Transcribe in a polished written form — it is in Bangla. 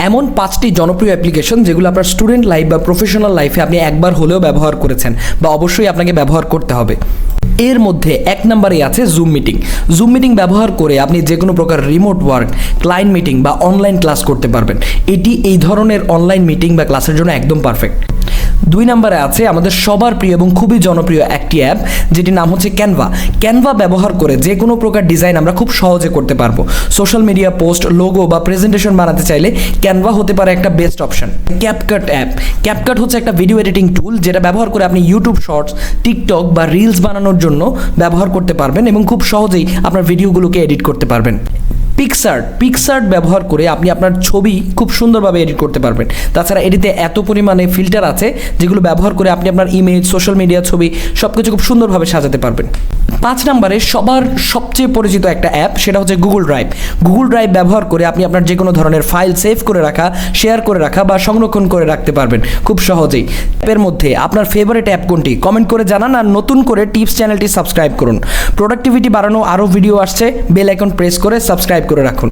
এমন 5টি জনপ্রিয় অ্যাপ্লিকেশন যেগুলো আপনার স্টুডেন্ট লাইফ বা প্রফেশনাল লাইফে আপনি একবার হলেও ব্যবহার করেছেন বা অবশ্যই আপনাকে ব্যবহার করতে হবে। এর মধ্যে 1 নম্বরে আছে জুম মিটিং। জুম মিটিং ব্যবহার করে আপনি যে কোনো প্রকার রিমোট ওয়ার্ক, ক্লায়েন্ট মিটিং বা অনলাইন ক্লাস করতে পারবেন। এটি এই ধরনের অনলাইন মিটিং বা ক্লাসের জন্য একদম পারফেক্ট। 2 নম্বরে আছে আমাদের সবার প্রিয় এবং খুবই জনপ্রিয় একটি অ্যাপ, যেটির নাম হচ্ছে ক্যানভা। ক্যানভা ব্যবহার করে যে কোনো প্রকার ডিজাইন আমরা খুব সহজে করতে পারবো। সোশ্যাল মিডিয়া পোস্ট, লোগো বা প্রেজেন্টেশন বানাতে চাইলে ক্যানভা হতে পারে একটা best option. CapCut app. CapCut হচ্ছে একটা ভিডিও এডিটিং টুল, যেটা ব্যবহার করে আপনি ইউটিউব শর্টস, টিকটক বা রিলস বানানোর জন্য ব্যবহার করতে পারবেন এবং খুব সহজেই আপনার ভিডিওগুলোকে এডিট করতে পারবেন। পিক্সার্ট ব্যবহার করে আপনি আপনার ছবি খুব সুন্দরভাবে এডিট করতে পারবেন। তাছাড়া এটিতে এত পরিমাণে ফিল্টার আছে যেগুলো ব্যবহার করে আপনি আপনার ইমেজ, সোশ্যাল মিডিয়া, ছবি সব কিছু খুব সুন্দরভাবে সাজাতে পারবেন। 5 নম্বরে সবার সবচেয়ে পরিচিত একটা অ্যাপ, সেটা হচ্ছে গুগল ড্রাইভ। গুগল ড্রাইভ ব্যবহার করে আপনি আপনার যে কোনো ধরনের ফাইল সেভ করে রাখা, শেয়ার করে রাখা বা সংরক্ষণ করে রাখতে পারবেন খুব সহজেই। অ্যাপের মধ্যে আপনার ফেভারিট অ্যাপ কোনটি কমেন্ট করে জানান, আর নতুন করে টিপস চ্যানেলটি সাবস্ক্রাইব করুন। প্রোডাক্টিভিটি বাড়ানো আরও ভিডিও আসছে, বেল আইকন প্রেস করে সাবস্ক্রাইব করে রাখুন।